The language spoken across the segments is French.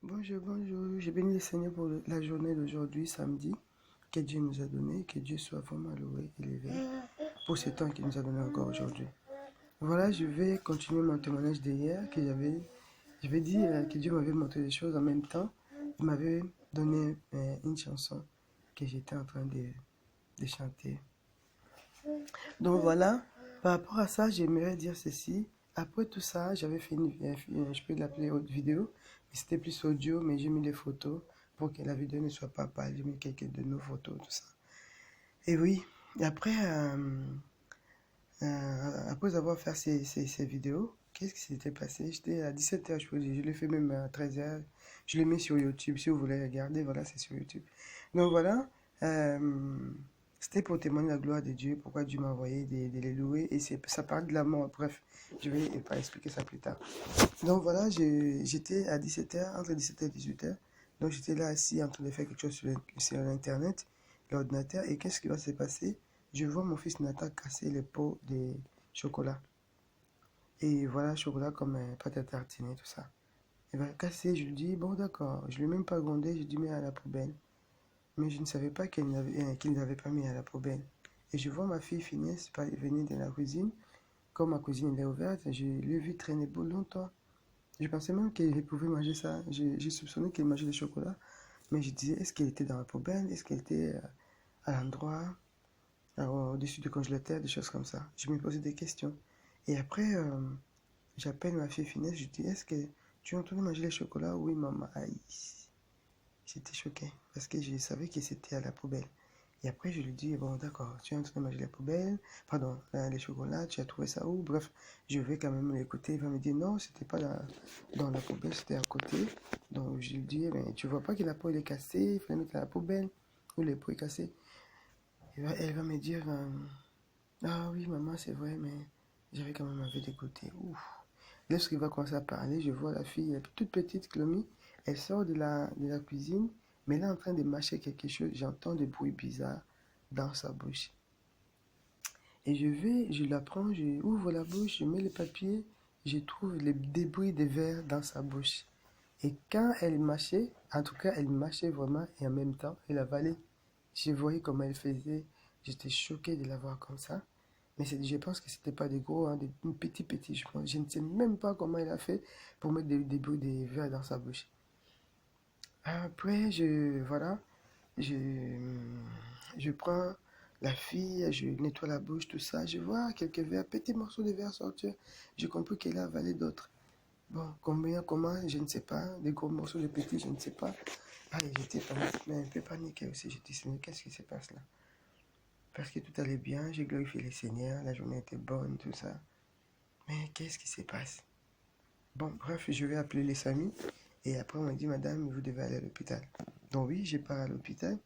Bonjour, bonjour. Je bénis le Seigneur pour la journée d'aujourd'hui, samedi, que Dieu nous a donné, que Dieu soit vraiment loué, élevé pour ce temps qu'il nous a donné encore aujourd'hui. Voilà, je vais continuer mon témoignage d'hier que j'avais. Je vais dire que Dieu m'avait montré des choses en même temps. Il m'avait donné une chanson que j'étais en train de chanter. Donc voilà, par rapport à ça, j'aimerais dire ceci. Après tout ça, j'avais fait je peux l'appeler audio vidéo, mais c'était plus audio, mais j'ai mis les photos pour que la vidéo ne soit pas pâle. J'ai mis quelques de nos photos, tout ça. Et oui, et après, après avoir fait ces vidéos, qu'est-ce qui s'était passé? J'étais à 17h, je l'ai fait même à 13h. Je l'ai mis sur YouTube, si vous voulez regarder, voilà, c'est sur YouTube. Donc voilà, euh, c'était pour témoigner la gloire de Dieu, pourquoi Dieu m'a envoyé de les louer, et ça parle de la mort, bref, je vais pas expliquer ça plus tard. Donc voilà, j'étais à 17h, entre 17h et 18h, donc j'étais là assis en train de faire quelque chose sur l'Internet, l'ordinateur, et qu'est-ce qui va se passer? Je vois mon fils Nathan casser les pots de chocolat. Et voilà, chocolat comme pâte à tartiner, tout ça. Il va casser, je lui dis, bon d'accord, je lui ai même pas grondé, je lui dis, mets à la poubelle. Mais je ne savais pas qu'il n'avait pas mis à la poubelle. Et je vois ma fille finesse par venir de la cuisine. Comme ma cuisine est ouverte, je l'ai vu traîner pour longtemps. Je pensais même qu'il pouvait manger ça. J'ai soupçonné qu'il mangeait du chocolat. Mais je disais, est-ce qu'il était dans la poubelle? Est-ce qu'il était à l'endroit, au-dessus du congélateur, des choses comme ça. Je me posais des questions. Et après, j'appelle ma fille finesse, je dis, est-ce que tu es en train de manger le chocolat? Oui, maman. Aïe. J'étais choqué parce que je savais que c'était à la poubelle. Et après, je lui dis, bon, d'accord, tu es en train de manger la poubelle, pardon, les chocolats, tu as trouvé ça où? Bref, je vais quand même l'écouter. Il va me dire, non, c'était pas dans la poubelle, c'était à côté. Donc, je lui dis, mais tu vois pas que la peau, elle est cassée, il fallait mettre à la poubelle, ou le pot est cassé. Elle va me dire, ah oui, maman, c'est vrai, mais j'avais quand même envie d'écouter. Ouf. Lorsqu'il va commencer à parler, je vois la fille, toute petite, Clomy, elle sort de la cuisine, mais elle est en train de mâcher quelque chose. J'entends des bruits bizarres dans sa bouche. Et je la prends, je ouvre la bouche, je mets le papier, je trouve les débris de verre dans sa bouche. Et quand elle mâchait, en tout cas, elle mâchait vraiment et en même temps, elle avalait. Je voyais comment elle faisait. J'étais choqué de la voir comme ça. Mais je pense que c'était pas des gros, hein, des petits petits, je pense. Je ne sais même pas comment elle a fait pour mettre des bouts de verre dans sa bouche. Après, voilà, je, je prends la fille, je nettoie la bouche, tout ça. Je vois quelques verres, petits morceaux de verre sortir. J'ai compris qu'elle a avalé d'autres. Bon, combien, comment, je ne sais pas. Des gros morceaux de petits, je ne sais pas. Ah, j'étais un peu paniqué aussi. J'étais dit, qu'est-ce qui se passe là? Parce que tout allait bien, j'ai glorifié le Seigneur, la journée était bonne, tout ça. Mais qu'est-ce qui se passe? Bon, bref, je vais appeler les amis. Et après, on m'a dit, madame, vous devez aller à l'hôpital. Donc oui, je pars à l'hôpital.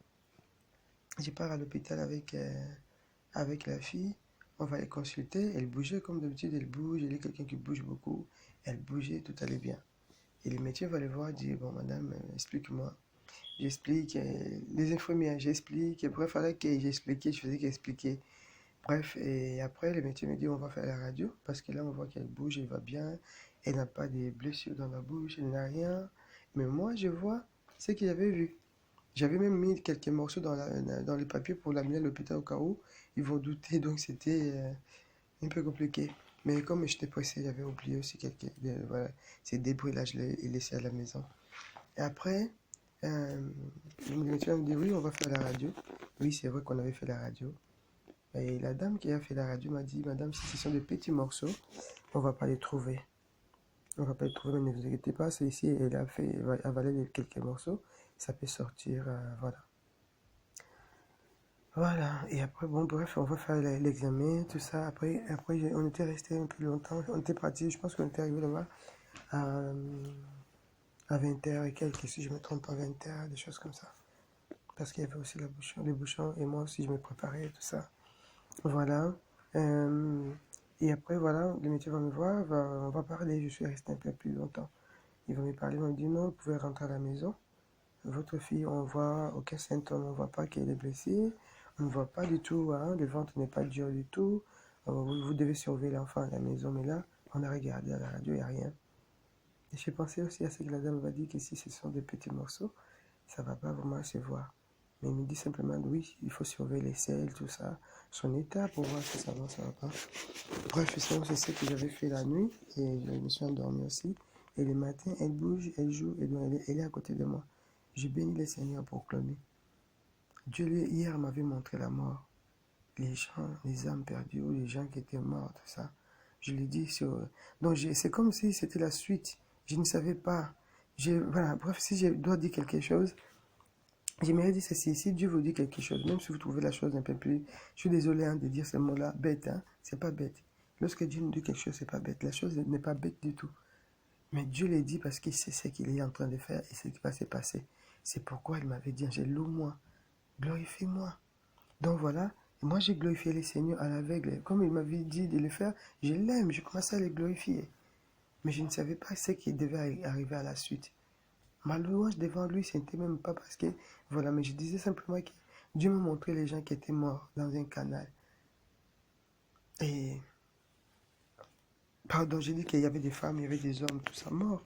Je pars à l'hôpital avec la fille. On va les consulter. Elle bougeait comme d'habitude, elle bouge. Elle est quelqu'un qui bouge beaucoup. Elle bougeait, tout allait bien. Et le médecin va les voir, dire, bon, madame, explique-moi. J'explique, les infirmières, j'explique. Bref, fallait que j'expliquais, je faisais qu'expliquer. Bref, et après, le médecin me dit, on va faire la radio, parce que là, on voit qu'elle bouge, elle va bien, elle n'a pas de blessures dans la bouche, elle n'a rien. Mais moi, je vois ce que j'avais vu. J'avais même mis quelques morceaux dans les papiers pour l'amener à l'hôpital au cas où ils vont douter, donc c'était un peu compliqué. Mais comme j'étais pressé, j'avais oublié aussi voilà, ces débris-là, je les ai laissés à la maison. Et après, le médecin me dit, oui, on va faire la radio. Oui, c'est vrai qu'on avait fait la radio. Et la dame qui a fait la radio m'a dit, madame, si ce sont des petits morceaux, on va pas les trouver. On va pas les trouver, mais ne vous inquiétez pas, c'est ici, elle a fait avaler quelques morceaux, ça peut sortir, voilà. Voilà, et après, bon, bref, on va faire l'examen, tout ça. Après on était resté un peu longtemps, on était parti, je pense qu'on était arrivé là-bas à, à 20h et quelques, si je me trompe pas, 20h, des choses comme ça. Parce qu'il y avait aussi les bouchons, et moi aussi, je me préparais, tout ça. Voilà. Euh, et après, voilà, le métier va me voir, on va parler. Je suis resté un peu plus longtemps. Il va me parler, il va me dire non, vous pouvez rentrer à la maison. Votre fille, on voit aucun symptôme, on ne voit pas qu'elle est blessée, on ne voit pas du tout, hein, le ventre n'est pas dur du tout. Vous devez surveiller l'enfant à la maison, mais là, on a regardé à la radio, il n'y a rien. Et j'ai pensé aussi à ce que la dame va dire, que si ce sont des petits morceaux, ça va pas vraiment se voir. Mais il me dit simplement, oui, il faut surveiller les selles, tout ça, son état pour voir si ça va, ça va pas. Bref, c'est ce que j'avais fait la nuit et je me suis endormi aussi. Et le matin, elle bouge, elle joue, et donc elle est à côté de moi. Je bénis le Seigneur pour Chloé. Dieu, hier, m'avait montré la mort. Les gens, les âmes perdues, ou les gens qui étaient morts, tout ça. Je l'ai dit sur... Donc, c'est comme si c'était la suite. Je ne savais pas. Voilà, bref, si je dois dire quelque chose, j'aimerais dire ceci. Si Dieu vous dit quelque chose, même si vous trouvez la chose un peu plus... Je suis désolé hein, de dire ce mot-là, bête, hein. C'est pas bête. Lorsque Dieu nous dit quelque chose, c'est pas bête. La chose n'est pas bête du tout. Mais Dieu l'a dit parce qu'il sait ce qu'il est en train de faire et ce qui va se passer. C'est pourquoi il m'avait dit, Angèle, loue-moi, glorifie-moi. Donc voilà, moi j'ai glorifié le Seigneur à l'aveugle. Comme il m'avait dit de le faire, je l'aime, je commençais à le glorifier. Mais je ne savais pas ce qui devait arriver à la suite. Ma louange devant lui, ce n'était même pas parce que, voilà, mais je disais simplement que Dieu m'a montré les gens qui étaient morts dans un canal. Et, pardon, j'ai dit qu'il y avait des femmes, il y avait des hommes, tout ça, morts.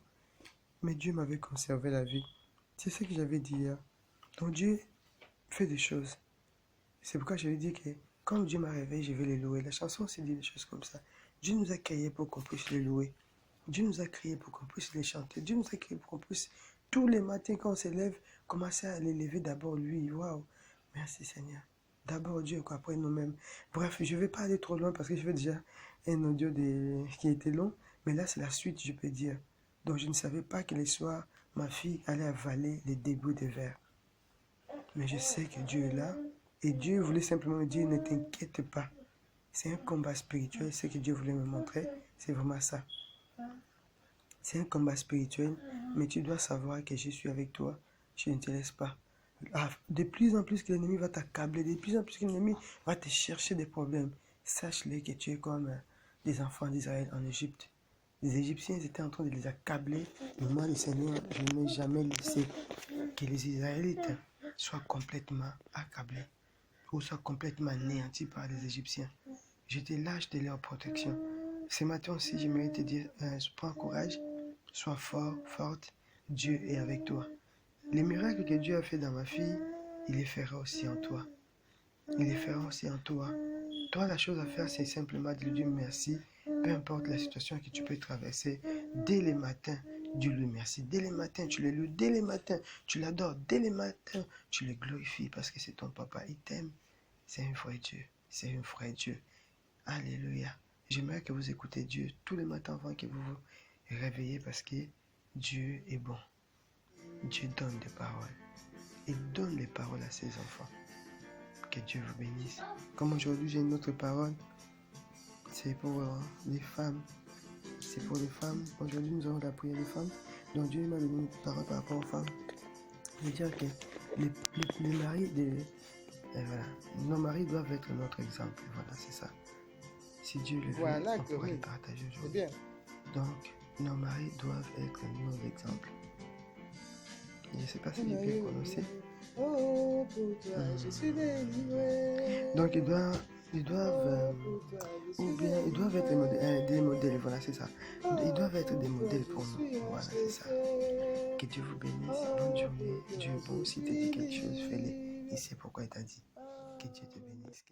Mais Dieu m'avait conservé la vie. C'est ce que j'avais dit hier. Donc Dieu fait des choses. C'est pourquoi je lui dis que quand Dieu m'a réveillé, je vais le louer. La chanson aussi dit des choses comme ça. Dieu nous a créés pour qu'on puisse le louer. Dieu nous a créés pour qu'on puisse les chanter. Dieu nous a créés pour qu'on puisse, tous les matins quand on se lève, commencer à l'élever d'abord lui. Waouh! Merci Seigneur. D'abord Dieu, quoi, après nous-mêmes. Bref, je ne vais pas aller trop loin parce que je fais déjà un audio qui était long. Mais là, c'est la suite, je peux dire. Donc, je ne savais pas que le soir, ma fille allait avaler les débouts de verre. Mais je sais que Dieu est là. Et Dieu voulait simplement me dire, ne t'inquiète pas. C'est un combat spirituel. Ce que Dieu voulait me montrer, c'est vraiment ça. C'est un combat spirituel, mais tu dois savoir que je suis avec toi. Je ne te laisse pas. De plus en plus que l'ennemi va t'accabler, de plus en plus que l'ennemi va te chercher des problèmes. Sache-le que tu es comme les enfants d'Israël en Égypte. Les Égyptiens étaient en train de les accabler, mais moi, le Seigneur, je n'ai jamais laissé que les Israélites soient complètement accablés ou soient complètement anéantis par les Égyptiens. J'étais lâche de leur protection. Ce matin aussi, j'aimerais te dire, prends courage, sois fort, forte, Dieu est avec toi. Les miracles que Dieu a fait dans ma fille, il les fera aussi en toi. Il les fera aussi en toi. Toi, la chose à faire, c'est simplement de lui dire merci, peu importe la situation que tu peux traverser. Dès le matin, Dieu lui merci. Dès le matin, tu le loues. Dès le matin, tu l'adores. Dès le matin, tu le glorifies parce que c'est ton papa. Il t'aime. C'est un vrai Dieu. C'est un vrai Dieu. Alléluia. J'aimerais que vous écoutez Dieu tous les matins avant que vous vous réveillez parce que Dieu est bon. Dieu donne des paroles. Il donne les paroles à ses enfants. Que Dieu vous bénisse. Comme aujourd'hui, j'ai une autre parole. C'est pour les femmes. C'est pour les femmes. Aujourd'hui, nous avons la prière des femmes. Donc, Dieu m'a donné une parole par rapport aux femmes. Je veux dire que les maris, voilà, nos maris doivent être notre exemple. Voilà, c'est ça. Si Dieu le veut, voilà, on pourra les partager aujourd'hui. Donc, nos maris doivent être nos exemples. Je ne sais pas si j'ai bien prononcé. Oh, pour toi, je suis délivré. Donc, ils doivent être des modèles, voilà, c'est ça. Ils doivent être des modèles pour nous, voilà, c'est ça. Que Dieu vous bénisse, bonne journée. Dieu est bon, si tu dit quelque chose, fais-le. Et c'est pourquoi il t'a dit. Que Dieu te bénisse.